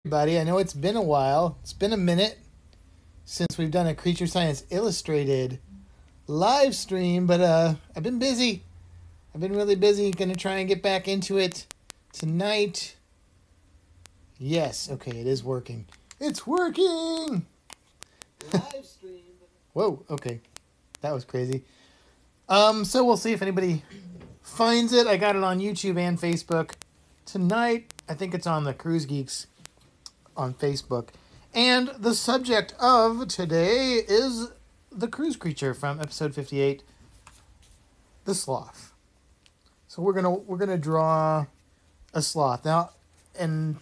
Everybody, I know it's been a while. It's been a minute since we've done a Creature Science Illustrated live stream, but I've been busy. I've been really busy. Gonna try and get back into it tonight. Yes, okay, it is working. It's working! Live stream. Whoa, okay. That was crazy. So we'll see if anybody finds it. I got it on YouTube and Facebook tonight. I think it's on the Cruise Geeks on Facebook. And the subject of today is the cruise creature from episode 58, the sloth. So we're gonna draw a sloth. Now, in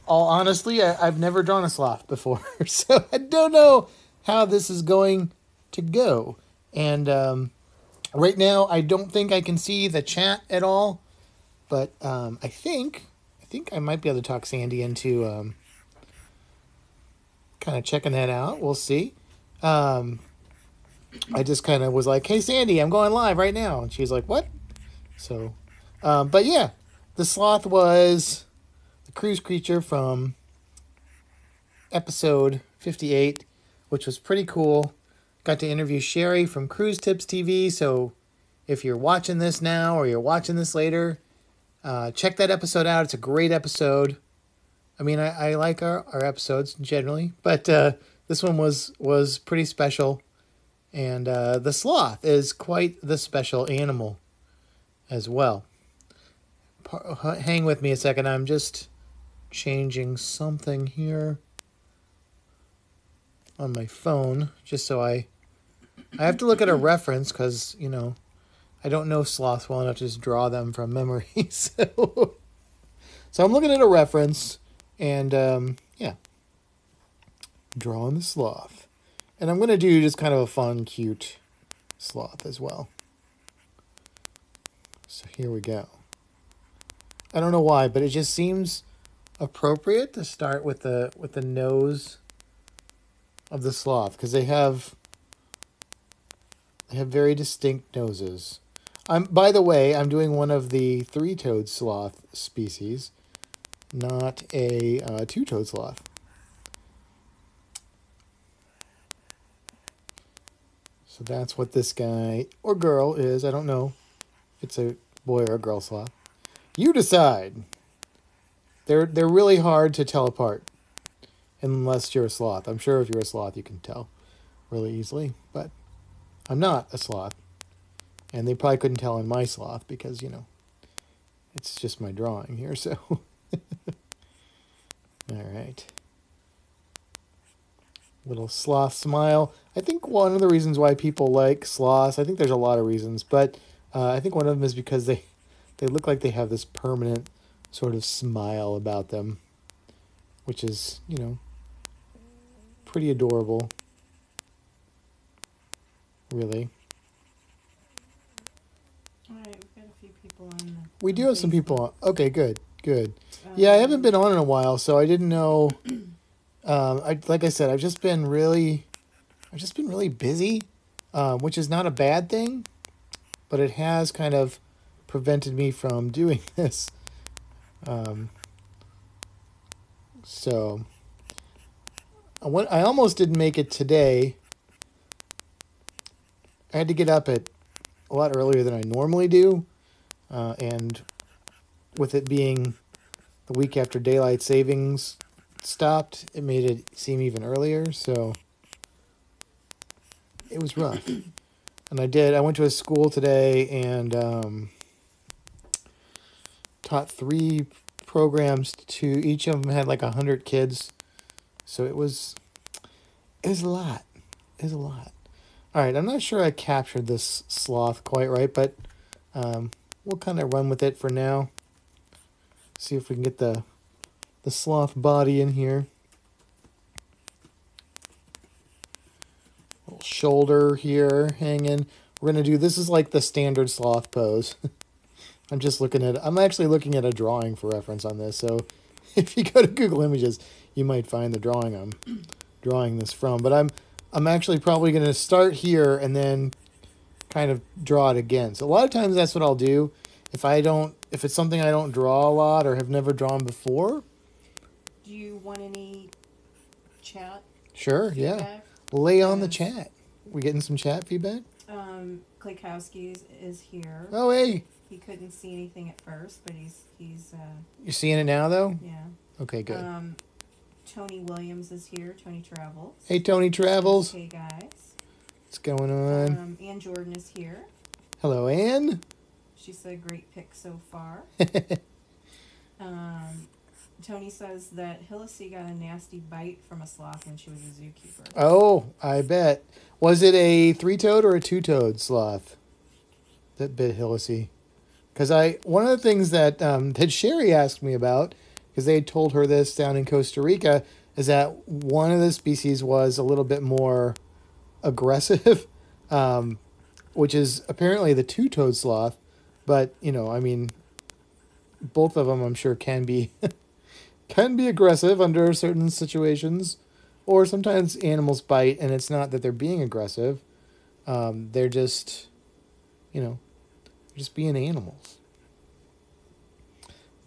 all honesty, I've never drawn a sloth before, so I don't know how this is going to go. And right now, I don't think I can see the chat at all, but I think I might be able to talk Sandy into kind of checking that out. We'll see. I just kind of was like, "Hey, Sandy, I'm going live right now," and she's like, "What?" So, but yeah, the sloth was the cruise creature from episode 58, which was pretty cool. Got to interview Sherry from Cruise Tips TV. So if you're watching this now or you're watching this later, check that episode out. It's a great episode. I mean, I like our episodes generally, but this one was pretty special. And the sloth is quite the special animal as well. Hang with me a second. I'm just changing something here on my phone, just so I have to look at a reference because, you know, I don't know sloths well enough to just draw them from memory. So I'm looking at a reference, and yeah, drawing the sloth. And I'm going to do just kind of a fun, cute sloth as well. So here we go. I don't know why, but it just seems appropriate to start with the nose of the sloth, because they have very distinct noses. By the way, I'm doing one of the three-toed sloth species, not a two-toed sloth. So that's what this guy or girl is. I don't know if it's a boy or a girl sloth. You decide. They're really hard to tell apart unless you're a sloth. I'm sure if you're a sloth you can tell really easily, but I'm not a sloth. And they probably couldn't tell in my sloth because, you know, it's just my drawing here, so. All right. Little sloth smile. I think one of the reasons why people like sloths, I think there's a lot of reasons, but I think one of them is because they look like they have this permanent sort of smile about them, which is, you know, pretty adorable, really. All right, we've got a few people on. We do have some people on. Okay, good. Yeah, I haven't been on in a while, so I didn't know. Like I said, I've just been really busy, which is not a bad thing, but it has kind of prevented me from doing this. So I almost didn't make it today. I had to get up at a lot earlier than I normally do, and with it being the week after daylight savings stopped, it made it seem even earlier, so it was rough. And I went to a school today and taught 3 programs to each of them had like 100 kids, so it was a lot. All right, I'm not sure I captured this sloth quite right, but we'll kind of run with it for now. See if we can get the sloth body in here. Little shoulder here hanging. We're going to do, this is like the standard sloth pose. I'm actually looking at a drawing for reference on this, so if you go to Google Images, you might find the drawing I'm drawing this from. But I'm actually probably going to start here and then kind of draw it again. So a lot of times that's what I'll do. If it's something I don't draw a lot or have never drawn before, Do you want any chat Sure, yeah. feedback? Lay on the Yes. chat. We getting some chat feedback? Klekowski's is here. Oh, hey. He couldn't see anything at first, but he's You're seeing it now, though? yeah. Okay, good. Tony Williams is here. Tony Travels. Hey, Tony Travels. Hey guys. What's going on? Ann Jordan is here. Hello, Ann. She said great pick so far. Tony says that Hillisy got a nasty bite from a sloth when she was a zookeeper. Oh, I bet. Was it a 3-toed or a 2-toed sloth that bit Hillisy? Because one of the things that Sherry asked me about, because they had told her this down in Costa Rica, is that one of the species was a little bit more aggressive, which is apparently the 2-toed sloth. But, I mean, both of them I'm sure can be aggressive under certain situations. Or sometimes animals bite and it's not that they're being aggressive. They're just, just being animals.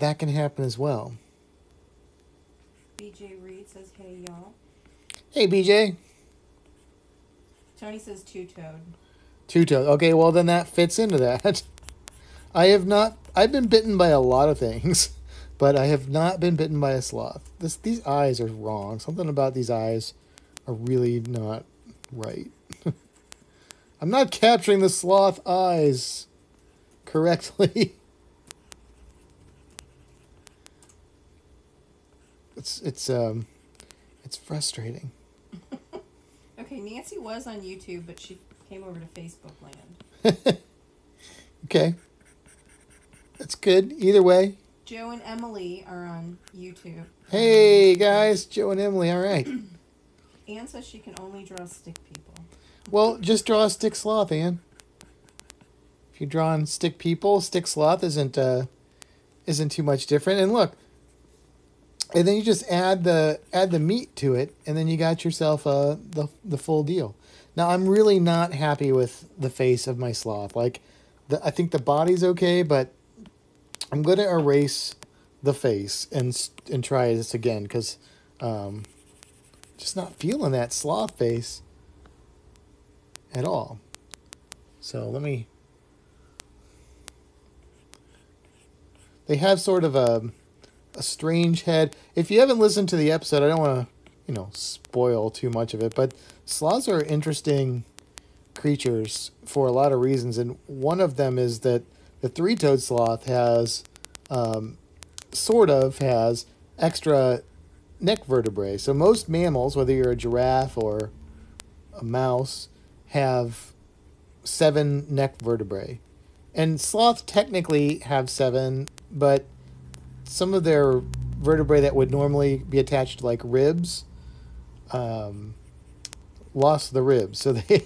That can happen as well. BJ Reed says, hey, y'all. Hey, BJ. Tony says 2-toed. 2-toed. Okay, well, then that fits into that. I've been bitten by a lot of things, but I have not been bitten by a sloth. These eyes are wrong. Something about these eyes are really not right. I'm not capturing the sloth eyes correctly. It's frustrating. Okay, Nancy was on YouTube, but she came over to Facebook land. Okay. That's good. Either way. Joe and Emily are on YouTube. Hey, guys. Joe and Emily. All right. Anne says she can only draw stick people. Well, just draw a stick sloth, Anne. If you're drawing stick people, stick sloth isn't too much different. And look, and then you just add the meat to it, and then you got yourself the full deal. Now, I'm really not happy with the face of my sloth. I think the body's okay, but I'm going to erase the face and try this again because just not feeling that sloth face at all. So they have sort of a strange head. If you haven't listened to the episode, I don't want to, spoil too much of it, but sloths are interesting creatures for a lot of reasons, and one of them is that the 3-toed sloth has extra neck vertebrae. So most mammals, whether you're a giraffe or a mouse, have 7 neck vertebrae. And sloths technically have 7, but some of their vertebrae that would normally be attached to ribs lost the ribs. So they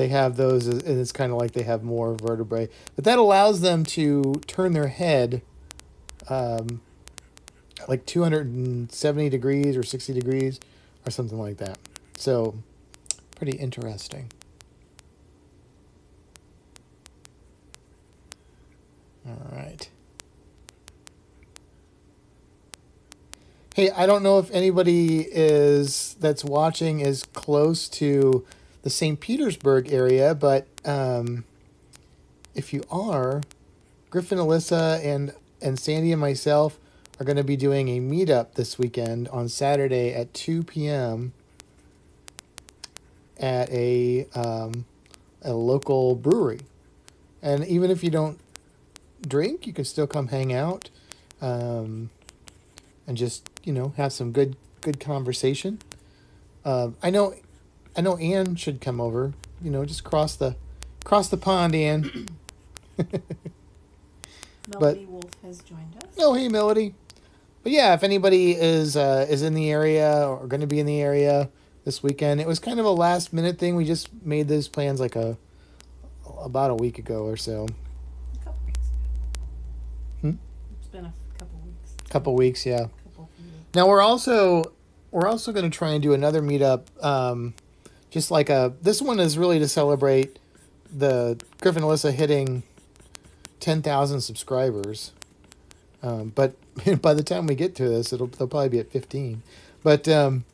have those, and it's kind of like they have more vertebrae. But that allows them to turn their head 270 degrees or 60 degrees or something like that. So pretty interesting. All right. Hey, I don't know if anybody that's watching is close to the St. Petersburg area, but if you are, Griffin, Alyssa, and Sandy and myself are going to be doing a meetup this weekend on Saturday at 2 p.m. at a local brewery. And even if you don't drink, you can still come hang out and just, have some good conversation. I know Anne should come over, just cross the pond, Anne. Melody Wolf has joined us. Oh, hey, Melody. But yeah, if anybody is in the area or going to be in the area this weekend, it was kind of a last minute thing. We just made those plans about a week ago or so. A couple weeks ago. It's been a couple weeks. Couple weeks, yeah. Couple weeks. Now we're also going to try and do another meetup. Just this one is really to celebrate the Griffin and Alyssa hitting 10,000 subscribers. But by the time we get to this, they'll probably be at 15. But and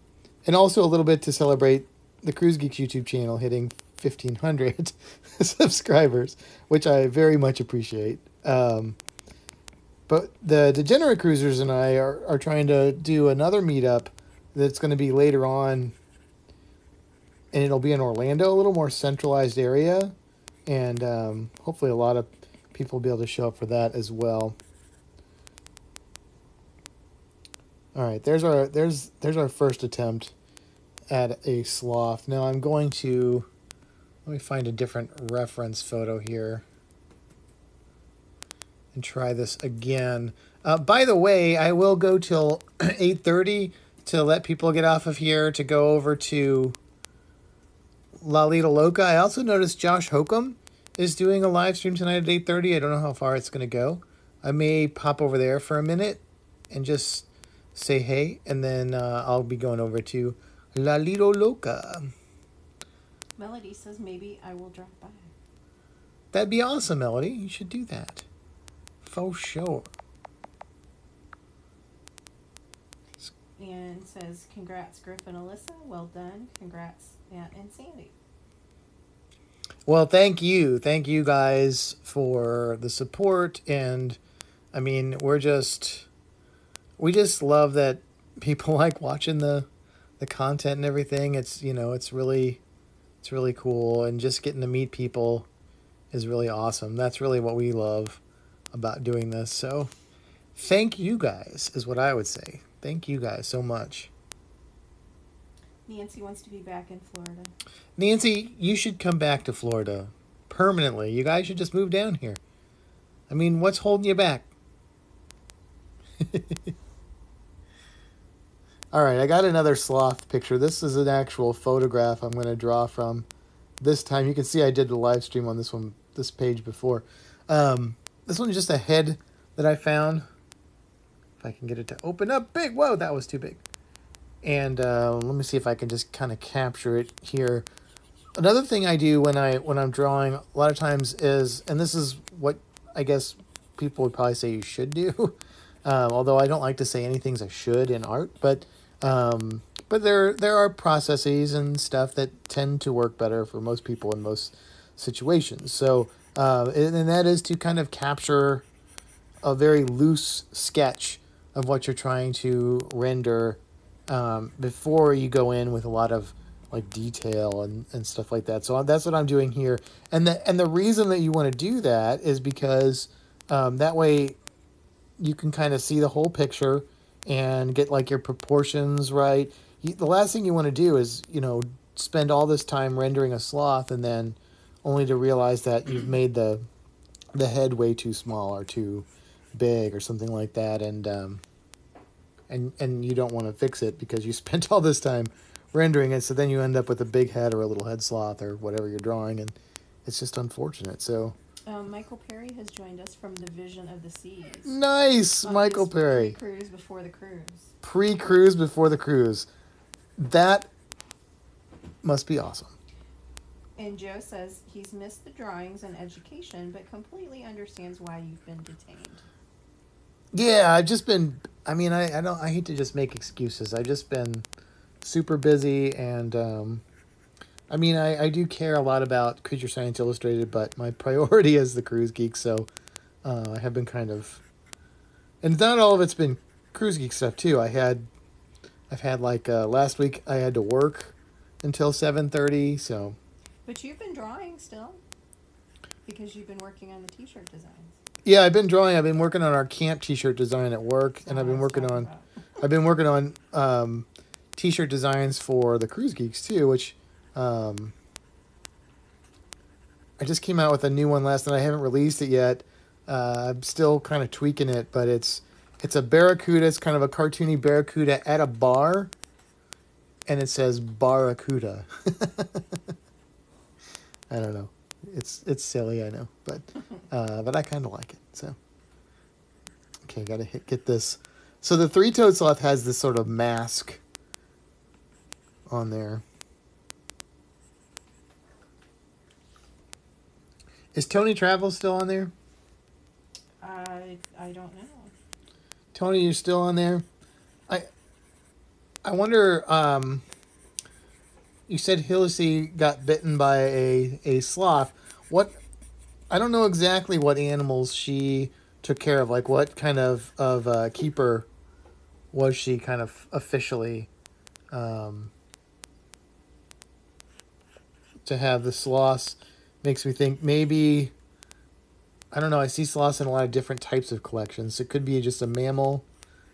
also a little bit to celebrate the Cruise Geeks YouTube channel hitting 1,500 subscribers, which I very much appreciate. But the Degenerate Cruisers and I are trying to do another meetup that's going to be later on, and it'll be in Orlando, a little more centralized area, and hopefully a lot of people will be able to show up for that as well. All right, there's our first attempt at a sloth. Now I'm going to let me find a different reference photo here and try this again. By the way, I will go till 8:30 to let people get off of here to go over to La Lita Loca. I also noticed Josh Hokum is doing a live stream tonight at 8:30. I don't know how far it's going to go. I may pop over there for a minute and just say hey, and then I'll be going over to La Lita Loca. Melody says maybe I will drop by. That'd be awesome, Melody. You should do that. For sure. And says, congrats, Griff and Alyssa. Well done. Congrats, Matt and Sandy. Well, thank you. Thank you guys for the support. And, I mean, we just love that people like watching the content and everything. It's, it's really cool. And just getting to meet people is really awesome. That's really what we love about doing this. So thank you guys is what I would say. Thank you guys so much. Nancy wants to be back in Florida. Nancy, you should come back to Florida permanently. You guys should just move down here. I mean, what's holding you back? All right, I got another sloth picture. This is an actual photograph I'm going to draw from. This time, you can see I did the live stream on this page before. This one's just a head that I found. If I can get it to open up big. Whoa, that was too big. And let me see if I can just kind of capture it here. Another thing I do when I'm drawing a lot of times is, and this is what I guess people would probably say you should do, although I don't like to say anything's a should in art, but there are processes and stuff that tend to work better for most people in most situations. So and that is to kind of capture a very loose sketch of what you're trying to render before you go in with a lot of like detail and stuff like that. So that's what I'm doing here. And the reason that you want to do that is because that way you can kind of see the whole picture and get like your proportions right. The last thing you want to do is, spend all this time rendering a sloth and then only to realize that you've made the head way too small or too big or something like that, and you don't want to fix it because you spent all this time rendering it, so then you end up with a big head or a little head sloth or whatever you're drawing, and it's just unfortunate. So Michael Perry has joined us from the Vision of the Seas. Nice, Michael Perry. Pre-cruise before the cruise. Pre-cruise before the cruise. That must be awesome. And Joe says he's missed the drawings and education, but completely understands why you've been detained. Yeah, I've just been, I hate to just make excuses. I've just been super busy, and I do care a lot about Creature Science Illustrated, but my priority is the Cruise Geek, so I have been kind of, and not all of it's been Cruise Geek stuff too. I've had like last week I had to work until 7:30, so. But you've been drawing still, because you've been working on the t-shirt designs. Yeah, I've been drawing. I've been working on our camp t-shirt design at work, and I've been working on t-shirt designs for the Cruise Geeks too, which I just came out with a new one last night. I haven't released it yet. I'm still kind of tweaking it, but it's a barracuda. It's kind of a cartoony barracuda at a bar, and it says Barracuda. I don't know. It's silly, I know, but I kind of like it. So, okay, gotta get this. So the three-toed sloth has this sort of mask on there. Is Tony Travel still on there? I don't know. Tony, you're still on there? I I wonder. You said Hillisy got bitten by a sloth. What? I don't know exactly what animals she took care of. Like, what kind of keeper was she kind of officially um, to have the sloths? Makes me think maybe, I don't know. I see sloths in a lot of different types of collections. It could be just a mammal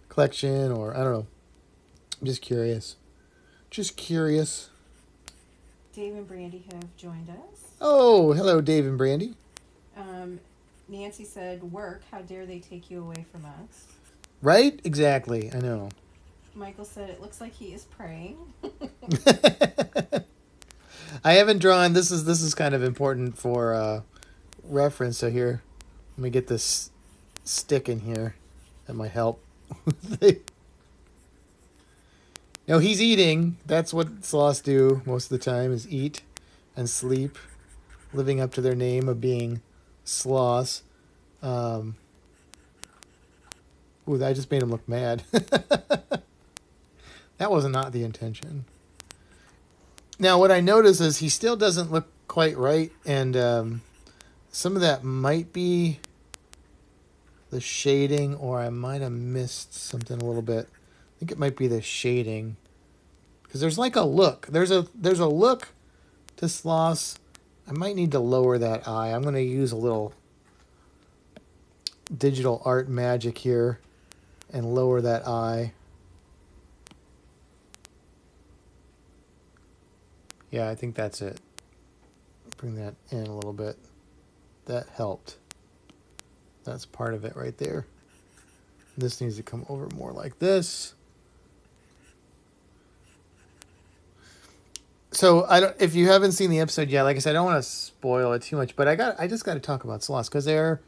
collection, or I don't know. I'm just curious. Just curious. Dave and Brandy have joined us. Oh, hello, Dave and Brandy. Nancy said, work, how dare they take you away from us? Right? Exactly. I know. Michael said, it looks like he is praying. I haven't drawn. This is kind of important for reference. So here, let me get this stick in here. That might help. No, he's eating. That's what sloths do most of the time, is eat and sleep, living up to their name of being sloths. Ooh, I just made him look mad. That was not the intention. Now, what I notice is he still doesn't look quite right, and some of that might be the shading, or I might have missed something a little bit. I think it might be the shading, because there's like a look. There's a look to sloths. I might need to lower that eye. I'm going to use a little digital art magic here and lower that eye. Yeah, I think that's it. Bring that in a little bit. That helped. That's part of it right there. This needs to come over more like this. So if you haven't seen the episode yet, like I said, I don't want to spoil it too much, but I just got to talk about sloths because they're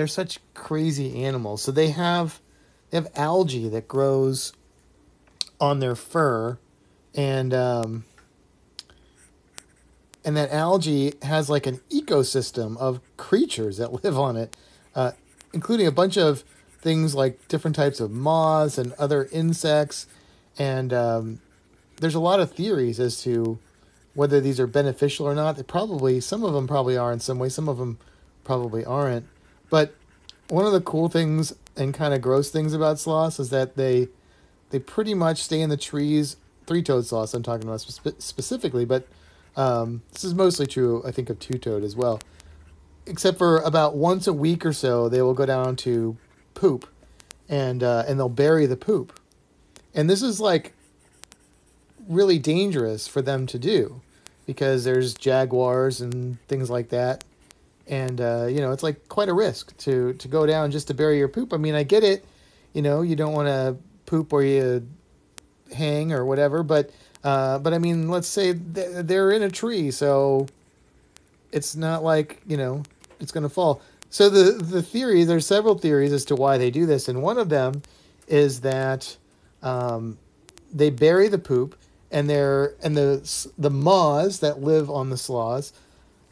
such crazy animals. So they have algae that grows on their fur, and that algae has like an ecosystem of creatures that live on it, including a bunch of things like different types of moths and other insects. And there's a lot of theories as to whether these are beneficial or not. Some of them probably are in some way, some of them probably aren't. But one of the cool things and kind of gross things about sloths is that they pretty much stay in the trees. Three-toed sloths I'm talking about specifically, but this is mostly true, I think, of two-toed as well. Except for about once a week or so, they will go down to poop, and they'll bury the poop. And this is like really dangerous for them to do, because there's jaguars and things like that, and it's like quite a risk to go down just to bury your poop. I mean, I get it, you don't want to poop where you hang or whatever, but I mean, let's say they're in a tree, so it's not like, it's going to fall. So the theory, there's several theories as to why they do this, and one of them is that they bury the poop, and the moths that live on the sloths,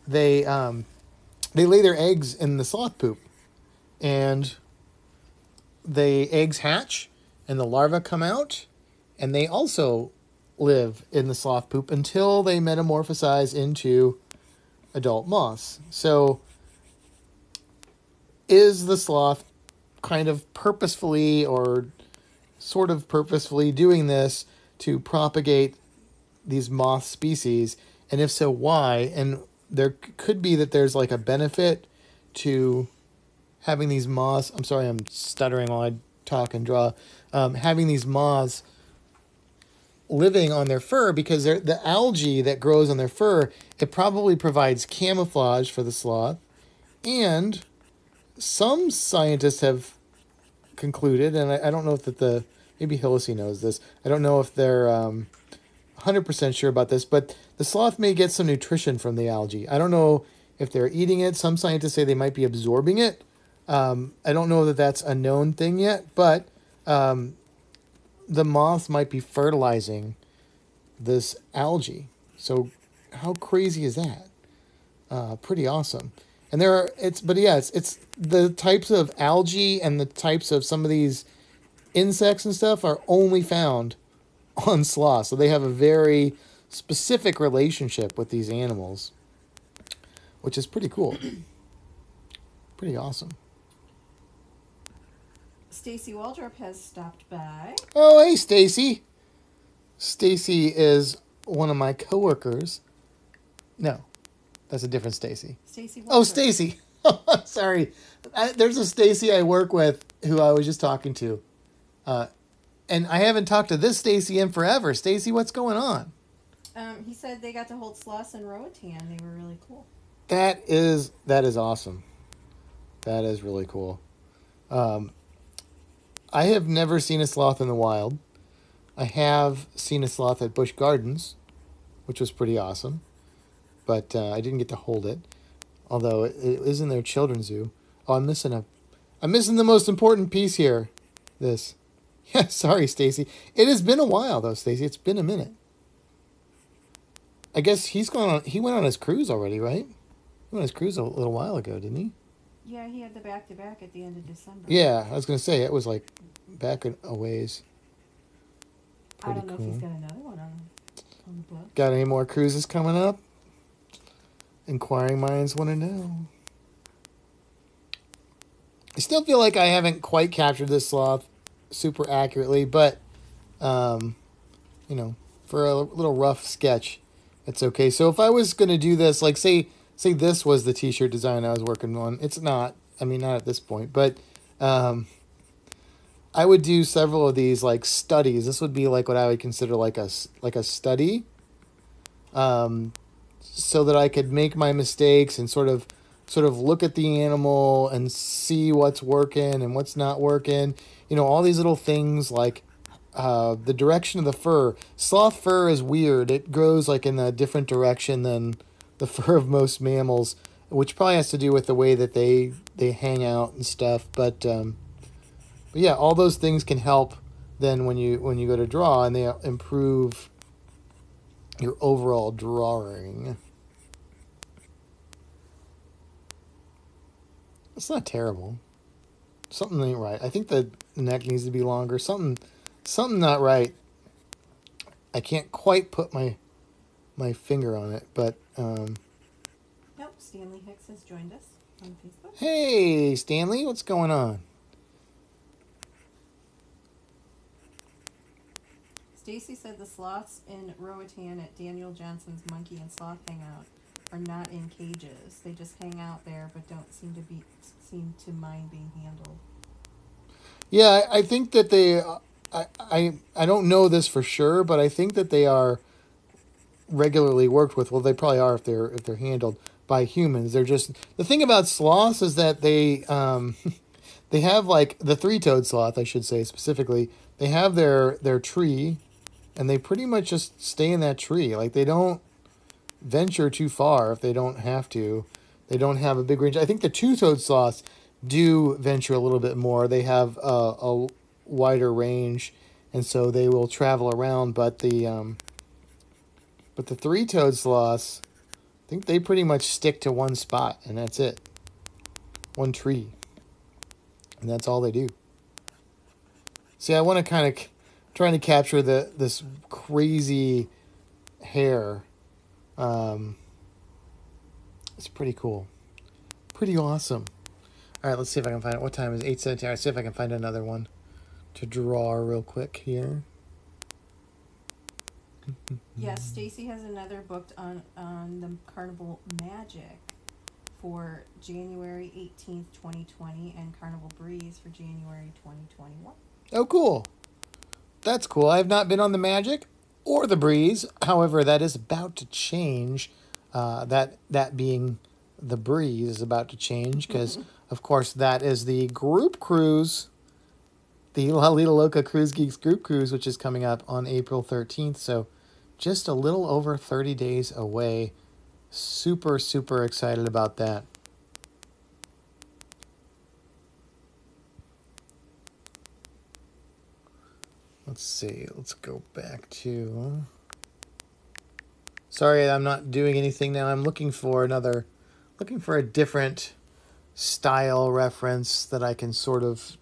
they lay their eggs in the sloth poop, and the eggs hatch, and the larvae come out, and they also live in the sloth poop until they metamorphosize into adult moths. So is the sloth kind of purposefully or sort of purposefully doing this to propagate these moth species? And if so, why? And there could be that there's like a benefit to having these moths. I'm sorry, I'm stuttering while I talk and draw. Having these moths living on their fur, because the algae that grows on their fur, it probably provides camouflage for the sloth. And some scientists have concluded, and I don't know if maybe Hillisy knows this. I don't know if they're 100% sure about this, but the sloth may get some nutrition from the algae. I don't know if they're eating it. Some scientists say they might be absorbing it. I don't know that that's a known thing yet, but the moths might be fertilizing this algae. So how crazy is that? Pretty awesome. And it's the types of algae and the types of some of these insects and stuff are only found on sloths. So they have a very specific relationship with these animals, which is pretty cool. Pretty awesome. Stacy Waldrop has stopped by. Oh, hey, Stacy. Stacy is one of my coworkers. No, that's a different Stacy. Stacy Waldrop. Oh, Stacy. Sorry. There's a Stacy I work with who I was just talking to. And I haven't talked to this Stacy in forever. Stacy, what's going on? He said they got to hold sloths in Roatan. They were really cool. That is awesome. That is really cool. I have never seen a sloth in the wild. I have seen a sloth at Busch Gardens, which was pretty awesome. But I didn't get to hold it. Although it is in their children's zoo. Oh, I'm missing the most important piece here. This. Yeah, sorry, Stacy. It has been a while though, Stacy. It's been a minute. I guess he went on his cruise already, right? He went on his cruise a little while ago, didn't he? Yeah, he had the back-to-back at the end of December. Yeah, I was going to say, it was like back a ways. Pretty I don't know if he's got another one on the book. Got any more cruises coming up? Inquiring minds want to know. I still feel like I haven't quite captured this sloth super accurately, but, for a little rough sketch, it's okay. So if I was going to do this, like say this was the t-shirt design I was working on. It's not. I mean, not at this point, but I would do several of these like studies. This would be like what I would consider like a study, so that I could make my mistakes and sort of look at the animal and see what's working and what's not working. All these little things like the direction of the fur. Sloth fur is weird. It grows like in a different direction than the fur of most mammals, which probably has to do with the way that they hang out and stuff. But yeah, all those things can help then when you go to draw, and they improve your overall drawing. It's not terrible. Something ain't right. I think the neck needs to be longer. Something not right. I can't quite put my finger on it, but Nope, Stanley Hicks has joined us on Facebook. Hey, Stanley, what's going on? Stacy said the sloths in Roatan at Daniel Johnson's Monkey and Sloth Hangout are not in cages. They just hang out there, but don't seem to mind being handled. Yeah, I think that they. I don't know this for sure, but I think that they are regularly worked with. Well, they probably are if they're handled by humans. They're just the thing about sloths is that they they have like the three-toed sloth, I should say specifically. They have their tree, and they pretty much just stay in that tree. Like they don't venture too far if they don't have to. They don't have a big range. I think the two-toed sloths do venture a little bit more. They have a wider range, and so they will travel around. But the three-toed sloths, I think they pretty much stick to one spot, and that's it. One tree. And that's all they do. See, I want to kind of trying to capture this crazy hair. It's pretty cool. Pretty awesome. All right, let's see if I can find it. What time is it? 8:17. All right, see if I can find another one to draw real quick here. Yes, Stacy has another booked on the Carnival Magic for January 18th, 2020, and Carnival Breeze for January 2021. Oh, cool. That's cool. I have not been on the Magic or the Breeze. However, that is about to change. That being the Breeze is about to change because, of course, that is the group cruise, the La Lita Loca Cruise Geeks group cruise, which is coming up on April 13th. So just a little over 30 days away. Super, super excited about that. Let's see. Let's go back to... Sorry, I'm not doing anything now. I'm looking for a different style reference that I can sort of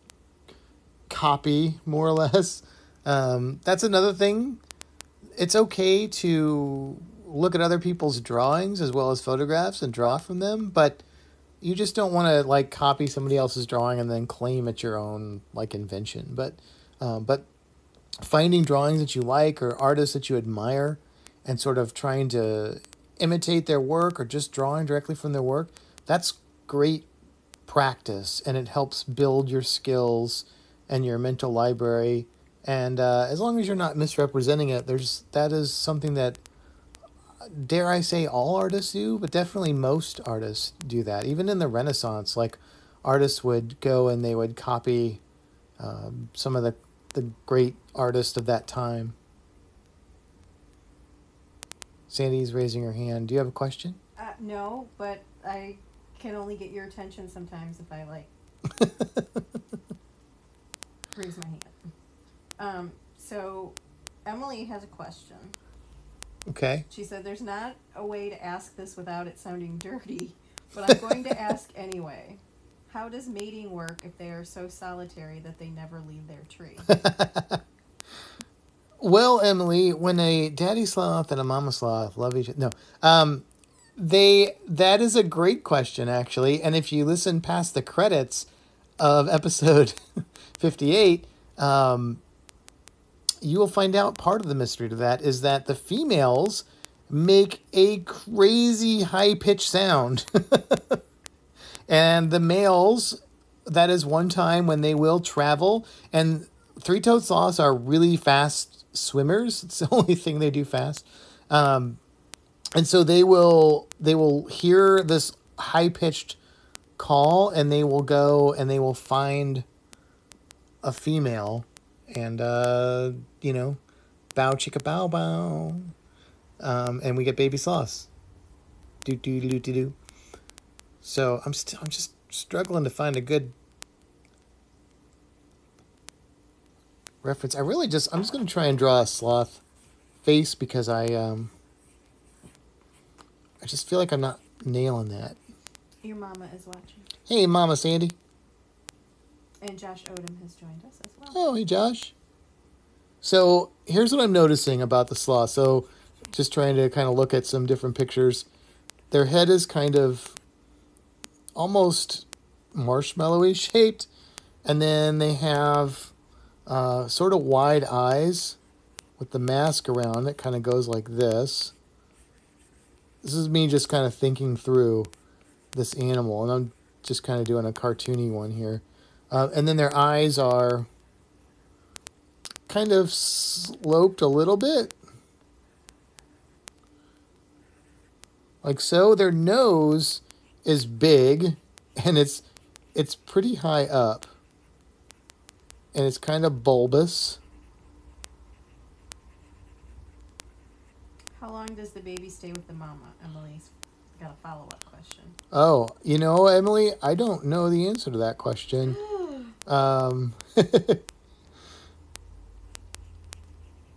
copy more or less. That's another thing. It's okay to look at other people's drawings as well as photographs and draw from them, but you just don't want to like copy somebody else's drawing and then claim it's your own like invention. But finding drawings that you like or artists that you admire and sort of trying to imitate their work or just drawing directly from their work, that's great practice, and it helps build your skills and your mental library. And as long as you're not misrepresenting it, that is something that, dare I say, all artists do, but definitely most artists do that. Even in the Renaissance, like artists would go and they would copy some of the great artists of that time. Sandy's raising her hand. Do you have a question? No, but I can only get your attention sometimes if I like raise my hand. So Emily has a question. Okay. She said, "There's not a way to ask this without it sounding dirty, but I'm going to ask anyway. How does mating work if they are so solitary that they never leave their tree?" Well, Emily, when a daddy sloth and a mama sloth love each other, no, that is a great question, actually. And if you listen past the credits of episode 58, you will find out part of the mystery to that is that the females make a crazy high-pitched sound. And the males, that is one time when they will travel. And three-toed sloths are really fast swimmers. It's the only thing they do fast. And so they will hear this high-pitched call, and they will go and they will find a female and, bow chicka bow bow. And we get baby sloths. Do do do do do. So I'm just struggling to find a good reference. I'm just going to try and draw a sloth face because I just feel like I'm not nailing that. Your mama is watching. Hey, Mama Sandy. And Josh Odom has joined us as well. Oh, hey, Josh. So here's what I'm noticing about the sloth. So just trying to kind of look at some different pictures. Their head is kind of almost marshmallowy shaped, and then they have sort of wide eyes with the mask around it. Kind of goes like this. This is me just kind of thinking through this animal, and I'm just kind of doing a cartoony one here. And then their eyes are kind of sloped a little bit, like so. Their nose is big, and it's pretty high up, and it's kind of bulbous. How long does the baby stay with the mama? Emily's got a follow-up question. Oh, Emily, I don't know the answer to that question.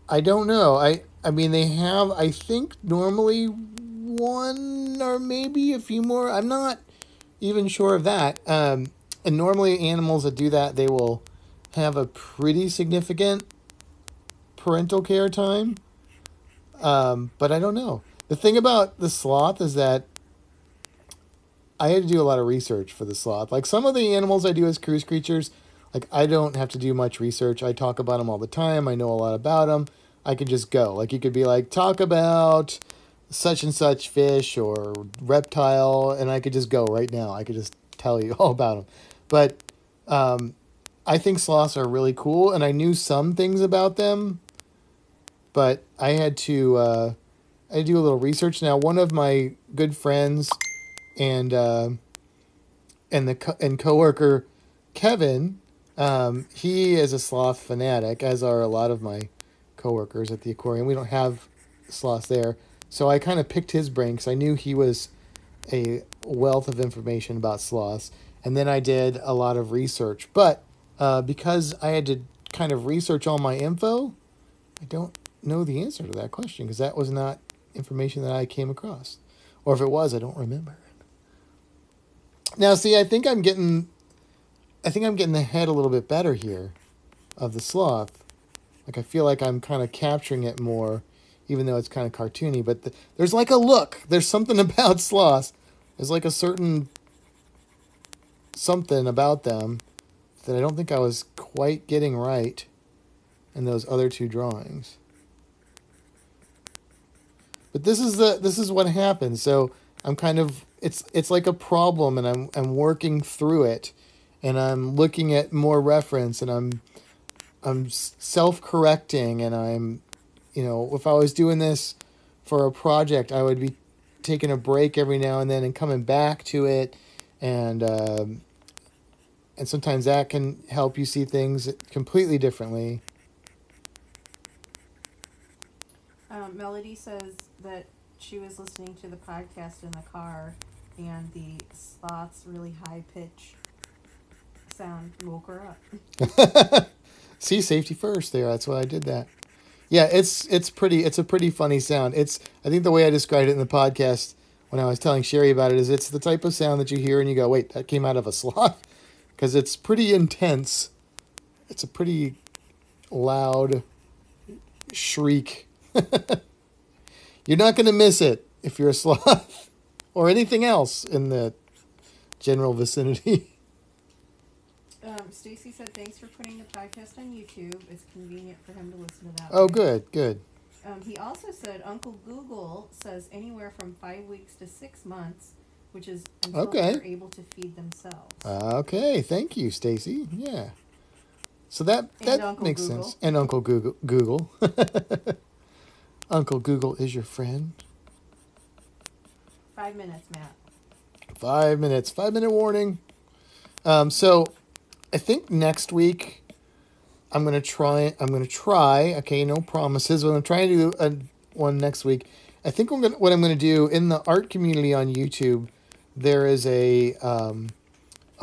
I don't know. I mean, they have, I think, normally one or maybe a few more. I'm not even sure of that. And normally animals that do that, they will have a pretty significant parental care time. But I don't know. The thing about the sloth is that I had to do a lot of research for the sloth. Like some of the animals I do as cruise creatures, like I don't have to do much research. I talk about them all the time. I know a lot about them. I could just go. Like you could be like, talk about such and such fish or reptile, and I could just go right now. I could just tell you all about them. But I think sloths are really cool, and I knew some things about them, but I had to do a little research. Now, one of my good friends and coworker Kevin, he is a sloth fanatic, as are a lot of my coworkers at the aquarium. We don't have sloths there, so I kind of picked his brain because I knew he was a wealth of information about sloths. And then I did a lot of research, but because I had to kind of research all my info, I don't know the answer to that question because that was not information that I came across, or if it was, I don't remember. Now, see, I think I'm getting the head a little bit better here. of the sloth. Like I feel like I'm kind of capturing it more, even though it's kind of cartoony. But there's like a look. There's something about sloths. There's like a certain something about them that I don't think I was quite getting right in those other two drawings. But this is what happens. So I'm kind of it's like a problem, and I'm working through it, and I'm looking at more reference, and I'm self-correcting, and I'm, if I was doing this for a project, I would be taking a break every now and then and coming back to it, and sometimes that can help you see things completely differently. Melody says that she was listening to the podcast in the car, and the sloth's really high pitch sound woke her up. See, safety first there. That's why I did that. Yeah, it's a pretty funny sound. I think the way I described it in the podcast when I was telling Sherry about it is it's the type of sound that you hear and you go, wait, that came out of a sloth? Because it's pretty intense. It's a pretty loud shriek. You're not going to miss it if you're a sloth or anything else in the general vicinity. Stacy said thanks for putting the podcast on YouTube. It's convenient for him to listen to that. Oh, good. He also said Uncle Google says anywhere from 5 weeks to 6 months, which is until they're able to feed themselves. Okay, thank you, Stacy. Yeah. So that makes sense. And Uncle Google. Uncle Google is your friend. 5 minutes, Matt. 5 minutes. 5-minute warning. So I think next week I'm gonna try. Okay, no promises, but I'm trying to do one next week. I think what I'm gonna do in the art community on YouTube. There is a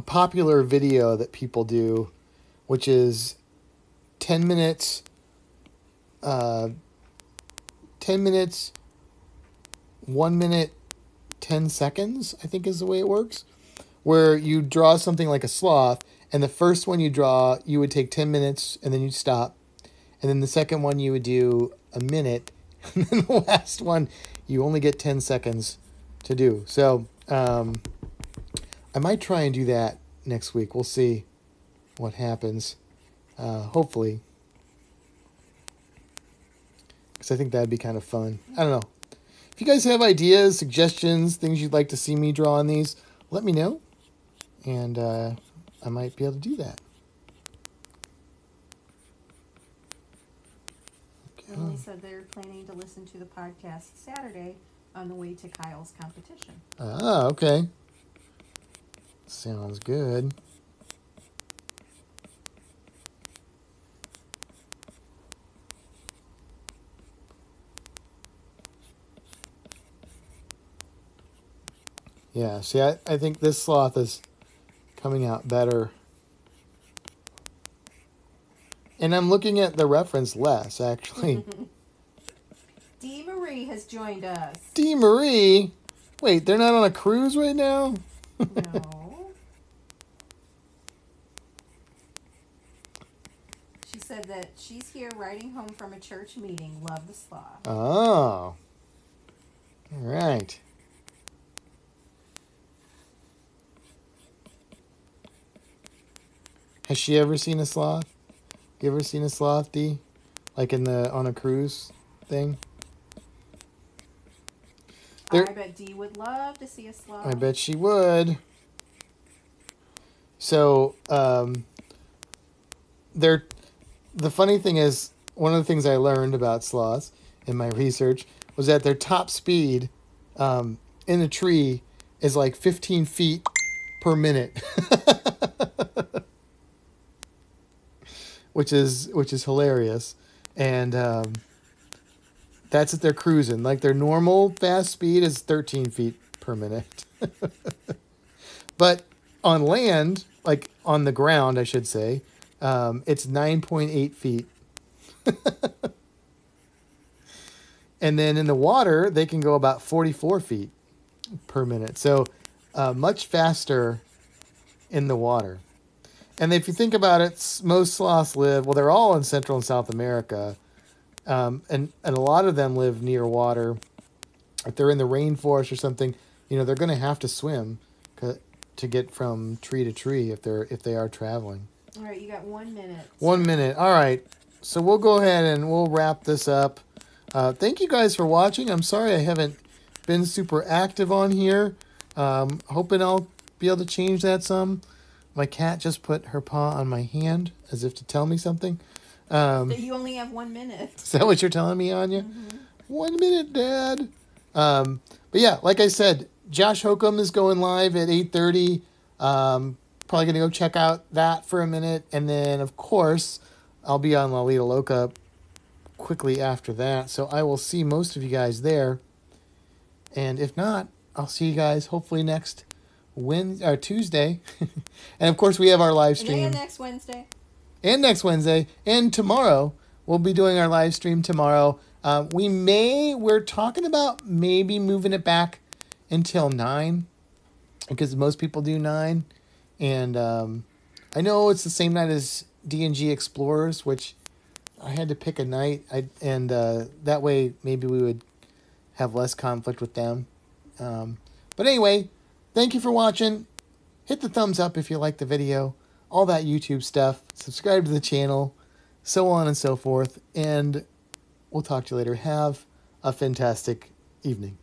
popular video that people do, which is 10 minutes. 10 minutes, 1 minute, 10 seconds, I think is the way it works, where you draw something like a sloth, and the first one you draw, you would take 10 minutes, and then you'd stop, and then the second one you would do a minute, and then the last one you only get 10 seconds to do. So I might try and do that next week. We'll see what happens. Hopefully. Because I think that'd be kind of fun. I don't know. If you guys have ideas, suggestions, things you'd like to see me draw on these, let me know. And I might be able to do that. Okay. Emily said they're planning to listen to the podcast Saturday on the way to Kyle's competition. Ah, okay. Sounds good. Yeah, see, I think this sloth is coming out better. And I'm looking at the reference less, actually. Dee Marie has joined us. Dee Marie? Wait, they're not on a cruise right now? No. She said that she's here riding home from a church meeting. Love the sloth. Oh. All right. Has she ever seen a sloth? You ever seen a sloth, Dee? Like on a cruise thing? I bet Dee would love to see a sloth. I bet she would. So, the funny thing is, one of the things I learned about sloths in my research was that their top speed in a tree is like 15 feet per minute. which is hilarious. And that's what they're cruising. Like their normal fast speed is 13 feet per minute. But on land, like on the ground, I should say, it's 9.8 feet. And then in the water, they can go about 44 feet per minute. So much faster in the water. And if you think about it, most sloths live, well, they're all in Central and South America. And a lot of them live near water. If they're in the rainforest or something, they're going to have to swim to get from tree to tree if they are traveling. All right, you got 1 minute. 1 minute. All right. So we'll go ahead and we'll wrap this up. Thank you guys for watching. I'm sorry I haven't been super active on here. Hoping I'll be able to change that some. My cat just put her paw on my hand as if to tell me something. You only have 1 minute. Is that what you're telling me, Anya? Mm-hmm. 1 minute, Dad. But yeah, like I said, Josh Hokum is going live at 8:30. Probably going to go check out that for a minute. And then, of course, I'll be on La Lita Loca quickly after that. So I will see most of you guys there. And if not, I'll see you guys hopefully next Tuesday. And, of course, we have our live stream. And next Wednesday. And next Wednesday. And tomorrow. We'll be doing our live stream tomorrow. We're talking about maybe moving it back until 9. Because most people do 9. And I know it's the same night as D&G Explorers, which I had to pick a night. That way maybe we would have less conflict with them. But anyway, thank you for watching. Hit the thumbs up if you like the video. All that YouTube stuff. Subscribe to the channel. So on and so forth. And we'll talk to you later. Have a fantastic evening.